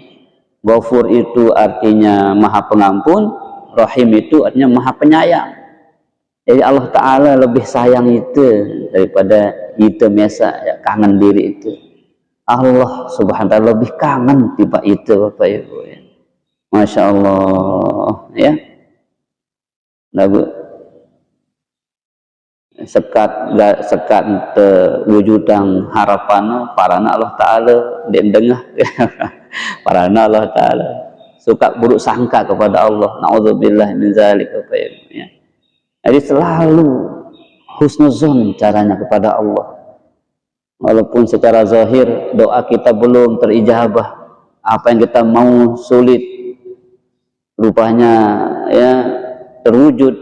Ghafur itu artinya maha pengampun, rahim itu artinya maha penyayang. Jadi Allah Ta'ala lebih sayang itu daripada kita biasa ya, kangen diri itu. Allah Subhanahu wa ta'ala lebih kangen tiba itu Bapak Ibu ya. Masya Allah ya. Lagu sekat wujudang harapan parana Allah Ta'ala dendengah parana Allah Ta'ala suka buruk sangka kepada Allah, na'udzubillah min zalik ya. Jadi selalu husnuzon caranya kepada Allah, walaupun secara zahir doa kita belum terijabah, apa yang kita mau sulit rupanya ya terwujud,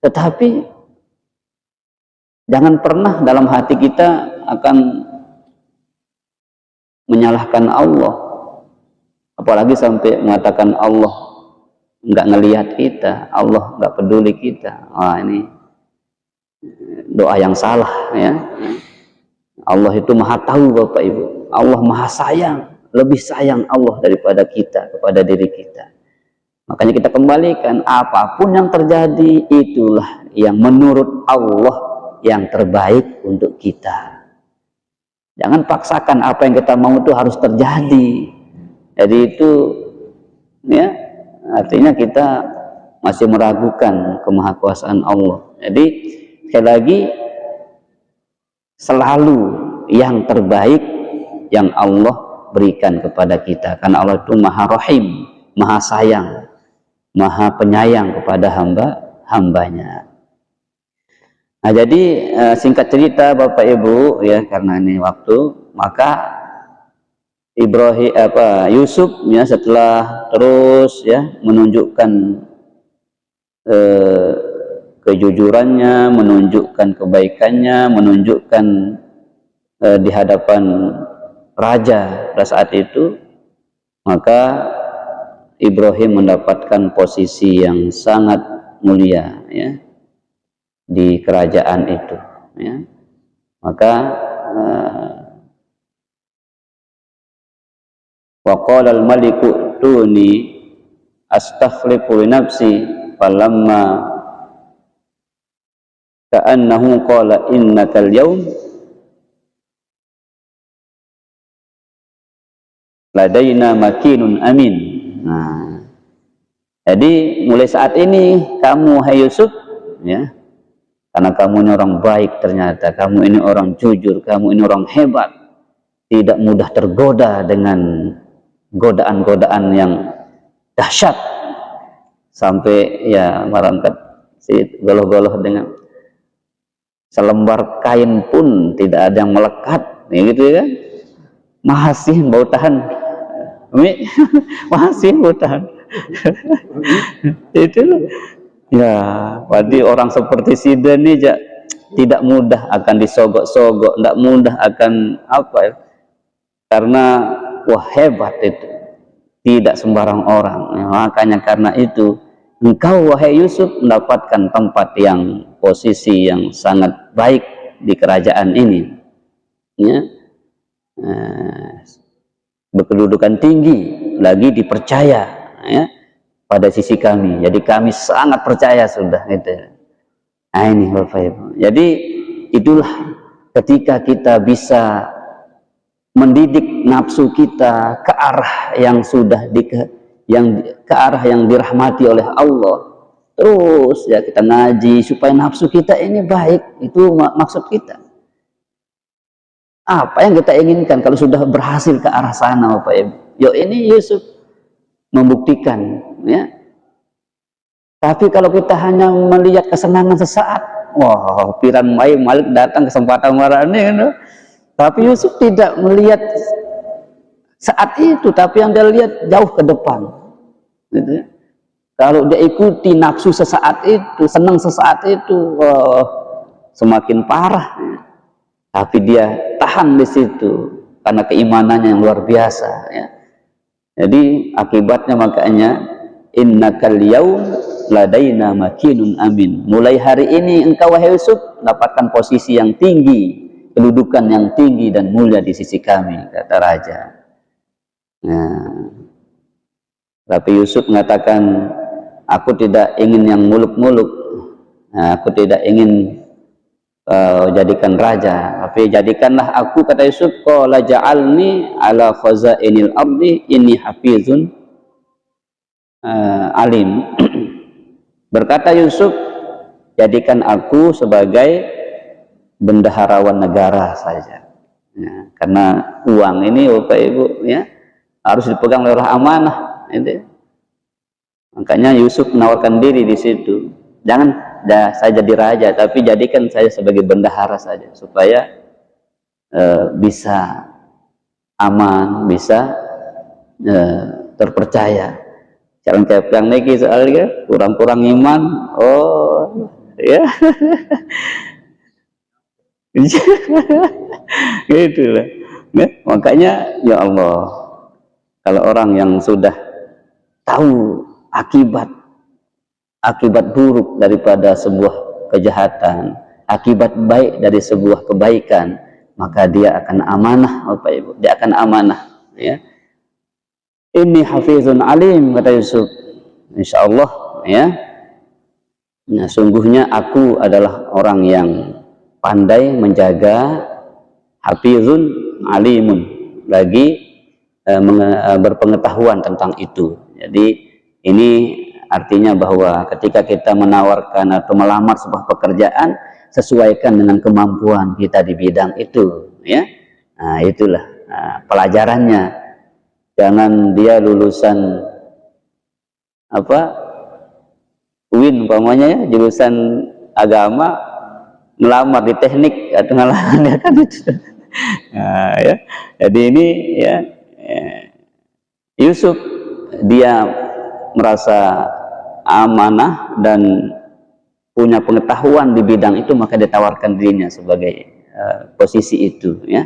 tetapi jangan pernah dalam hati kita akan menyalahkan Allah, apalagi sampai mengatakan Allah nggak ngelihat kita, Allah nggak peduli kita. Wah, ini doa yang salah ya. Allah itu maha tahu Bapak Ibu, Allah maha sayang, lebih sayang Allah daripada kita kepada diri kita. Makanya kita kembalikan, apapun yang terjadi itulah yang menurut Allah yang terbaik untuk kita. Jangan paksakan apa yang kita mau itu harus terjadi. Jadi itu ya artinya kita masih meragukan kemahakuasaan Allah. Jadi sekali lagi selalu yang terbaik yang Allah berikan kepada kita, karena Allah itu maha rahim, maha sayang, maha penyayang kepada hambanya. Nah, jadi singkat cerita Bapak Ibu ya, karena ini waktu, maka Yusuf ya, setelah terus ya menunjukkan kejujurannya, menunjukkan kebaikannya, menunjukkan di hadapan raja pada saat itu, maka Ibrahim mendapatkan posisi yang sangat mulia ya di kerajaan itu ya. Maka wa qala al-maliku tuni astakhlifu li nafsi falamma ka'annahu qala innaka al-yawm ladaina makinun amin. Nah, jadi mulai saat ini kamu hai Yusuf ya, karena kamu ini orang baik, ternyata kamu ini orang jujur, kamu ini orang hebat, tidak mudah tergoda dengan godaan-godaan yang dahsyat, sampai ya barangkat si goloh-goloh dengan selembar kain pun tidak ada yang melekat, ya gitu ya, masih bau tahan, masih bau tahan. Itu ya, berarti orang seperti si ini tidak mudah akan disogok-sogok, tidak mudah akan apa ya, karena wah hebat itu, tidak sembarang orang ya. Makanya karena itu engkau wahai Yusuf mendapatkan tempat yang posisi yang sangat baik di kerajaan ini ya, berkedudukan tinggi, lagi dipercaya ya pada sisi kami, jadi kami sangat percaya sudah gitu. Nah ini Bapak Ibu, jadi itulah ketika kita bisa mendidik nafsu kita ke arah yang sudah ke arah yang dirahmati oleh Allah, terus ya kita ngaji supaya nafsu kita ini baik, itu maksud kita. Apa yang kita inginkan kalau sudah berhasil ke arah sana Bapak Ibu? Yuk, ini Yusuf membuktikan ya. Tapi kalau kita hanya melihat kesenangan sesaat, wah piran malik datang kesempatan marane gitu. Tapi Yusuf tidak melihat saat itu, tapi yang dia lihat jauh ke depan gitu ya. Kalau dia ikuti nafsu sesaat itu, senang sesaat itu, wah, semakin parah. Tapi dia tahan di situ karena keimanannya yang luar biasa ya. Jadi akibatnya makanya innakal yaum ladaina makinun amin. Mulai hari ini engkau wahai Yusuf mendapatkan posisi yang tinggi, kedudukan yang tinggi dan mulia di sisi kami, kata raja. Nah, tapi Yusuf mengatakan, aku tidak ingin yang muluk-muluk, nah, aku tidak ingin jadikan raja, tapi jadikanlah aku, kata Yusuf, qala ja'alni ala khazainil ardi inni hafizun alim. Berkata Yusuf, jadikan aku sebagai bendaharawan negara saja ya, karena uang ini Bapak Ibu ya harus dipegang oleh amanah gitu. Makanya Yusuf menawarkan diri di situ, jangan saya jadi raja, tapi jadikan saya sebagai bendahara saja supaya bisa aman, bisa terpercaya. Jangan keplang lagi soalnya kurang-kurang iman, oh ya gitulah ya. Makanya ya Allah, kalau orang yang sudah tahu akibat buruk daripada sebuah kejahatan, akibat baik dari sebuah kebaikan, maka dia akan amanah Bapak Ibu, dia akan amanah ya. Inni hafizun alim, kata Yusuf, insyaallah ya. Nah, sungguhnya aku adalah orang yang pandai menjaga, hafizun alimun, lagi berpengetahuan tentang itu. Jadi ini artinya bahwa ketika kita menawarkan atau melamar sebuah pekerjaan, sesuaikan dengan kemampuan kita di bidang itu ya. Nah, itulah pelajarannya. Jangan dia lulusan apa UIN umpamanya ya, jurusan agama, melamar di teknik atau ngalah kan itu. Nah, ya. Jadi ini ya, Yusuf dia merasa amanah dan punya pengetahuan di bidang itu, maka ditawarkan dirinya sebagai posisi itu ya.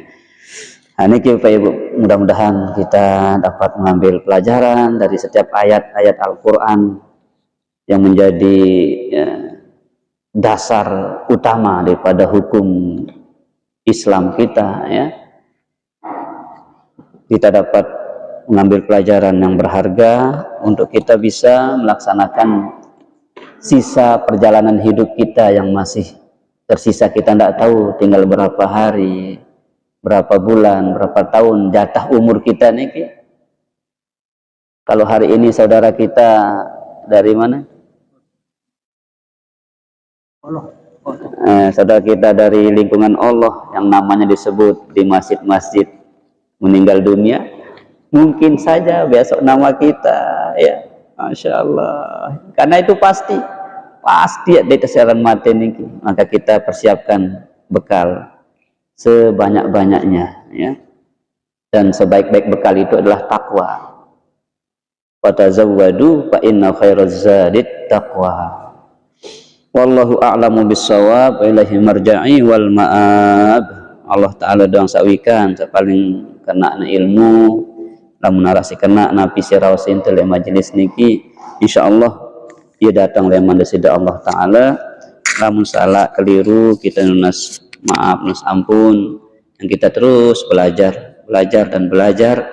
Nah, ini Bapak Ibu, mudah-mudahan kita dapat mengambil pelajaran dari setiap ayat-ayat Al-Quran yang menjadi dasar utama daripada hukum Islam kita ya. Kita dapat mengambil pelajaran yang berharga untuk kita bisa melaksanakan sisa perjalanan hidup kita yang masih tersisa. Kita tidak tahu tinggal berapa hari, berapa bulan, berapa tahun jatah umur kita nih. Kalau hari ini saudara kita dari mana? Saudara kita dari lingkungan Allah yang namanya disebut di masjid-masjid meninggal dunia, mungkin saja besok nama kita ya, Masya Allah. Karena itu pasti di keseran mati ini, maka kita persiapkan bekal sebanyak-banyaknya ya. Dan sebaik-baik bekal itu adalah takwa. Fatazawwadu fa inna khairaz zadit taqwa. Wallahu a'lamu bissawab, wa ilaihi marja'i wal ma'ab. Allah Ta'ala doang sawikan paling kena ilmu lamun narasi kena napi sirawasin tele majelis niki, insyaallah ia datang leman desida Allah Ta'ala. Lamun salah keliru kita nunas maaf, nunas ampun, yang kita terus belajar dan belajar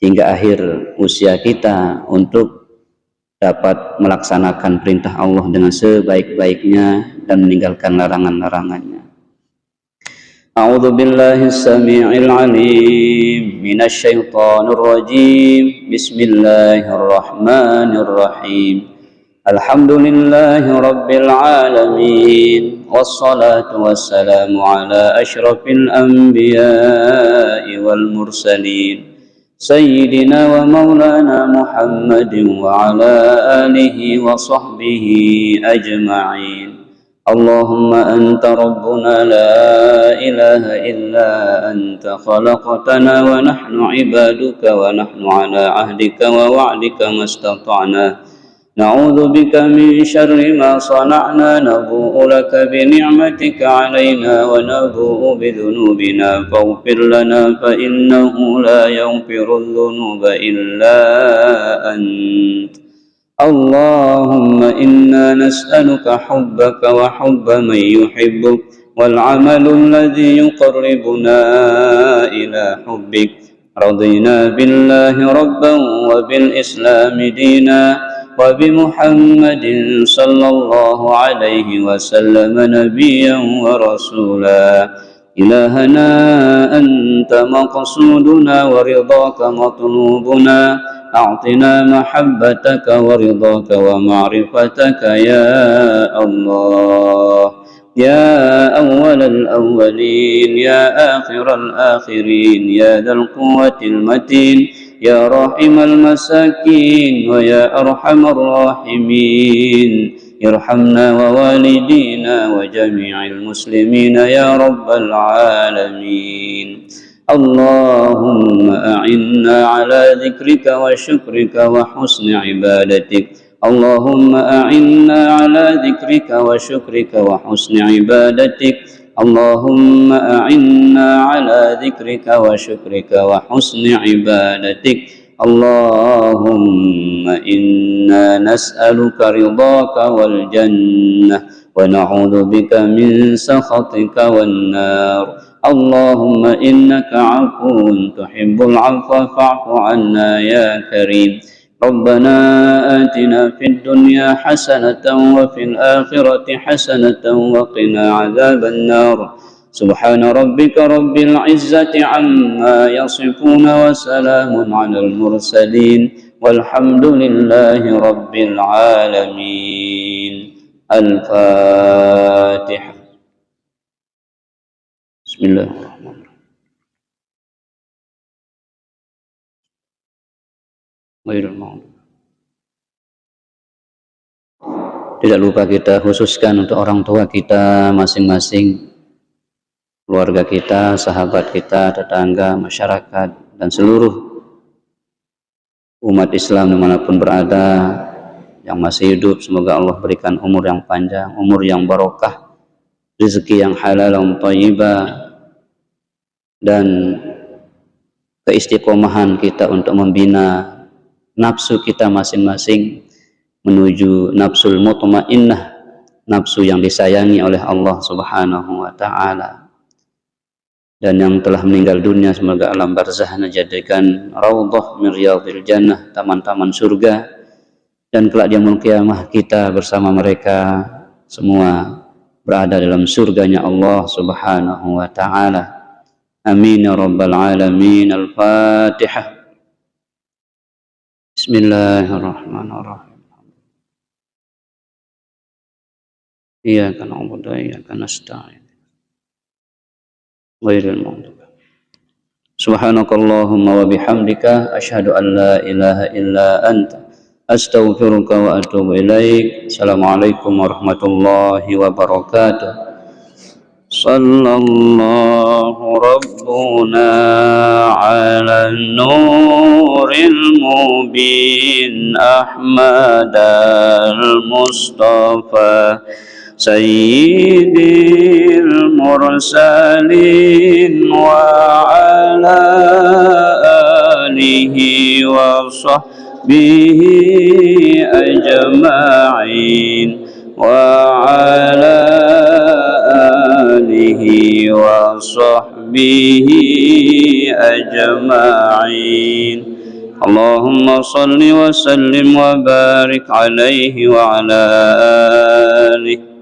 hingga akhir usia kita untuk dapat melaksanakan perintah Allah dengan sebaik-baiknya dan meninggalkan larangan-larangannya. A'udzu billahi samii'il 'aliim minasy syaithaanir rajiim. Bismillahirrahmanirrahim. Alhamdulillahi rabbil 'alamin. Wassalatu wassalamu ala asyrafil anbiyaa'i wal mursalin. Sayyidina wa maulana Muhammadin wa ala alihi wa sahbihi ajma'in. Allahumma anta rabbuna la ilaha illa anta khalaqtana wa nahnu ibaduka wa nahnu ala ahdika wa wa'dika mastata'na. نعوذ بك من شر ما صنعنا نبوء لك بنعمتك علينا ونبوء بذنوبنا فاغفر لنا فإنه لا يغفر الذنوب إلا أنت. اللهم إنا نسألك حبك وحب من يحبك والعمل الذي يقربنا إلى حبك. رضينا بالله ربا وبالإسلام دينا وبمحمد صلى الله عليه وسلم نبيا ورسولا. إلهنا أنت مقصودنا ورضاك مطلوبنا. أعطنا محبتك ورضاك ومعرفتك يا الله. يا أول الأولين يا آخر الآخرين يا ذا القوة المتين يا راحم المساكين ويا أرحم الراحمين. ارحمنا ووالدينا وجميع المسلمين يا رب العالمين. اللهم أعنا على ذكرك وشكرك وحسن عبادتك. اللهم أعنا على ذكرك وشكرك وحسن عبادتك. اللهم أعنا على ذكرك وشكرك وحسن عبادتك. اللهم إنا نسألك رضاك والجنة ونعوذ بك من سخطك والنار. اللهم إنك عفو تحب العفو فاعف عنا يا كريم. ربنا آتنا في الدنيا حسنة وفي الآخرة حسنة وقنا عذاب النار. سبحان ربك رب العزة عما يصفون وسلام على المرسلين والحمد لله رب العالمين. الفاتحة. بسم الله الرحمن الرحيم. غير المغضوب Tidak lupa kita khususkan untuk orang tua kita masing-masing, keluarga kita, sahabat kita, tetangga, masyarakat, dan seluruh umat Islam dimanapun berada yang masih hidup. Semoga Allah berikan umur yang panjang, umur yang barokah, rezeki yang halal dan thayyibah, dan keistiqomahan kita untuk membina nafsu kita masing-masing menuju nafsul mutmainnah, nafsu yang disayangi oleh Allah Subhanahu wa ta'ala. Dan yang telah meninggal dunia, semoga alam barzahnya jadikan raudhah min riyadhil jannah, taman-taman surga, dan kelak di yaumul qiyamah kita bersama mereka semua berada dalam surganya Allah Subhanahu wa ta'ala. Amin ya rabbal alamin. Al-Fatihah. Bismillahirrahmanirrahim. Iyyaka na'budu wa iyyaka nasta'in. Ghairil maghdubi. Subhanakallahumma wa bihamdika asyhadu an la ilaha illa anta astaghfiruka wa atubu ilaik. Assalamualaikum warahmatullahi wabarakatuh. Sallallahu rabbuna ala nuril mubin Ahmad al-Mustafa Sayyidil mursalin wa ala alihi wa sahbihi ajma'in wa ala alihi wa sahbihi ajma'in. Allahumma salli wa sallim wa barik alaihi wa ala alihi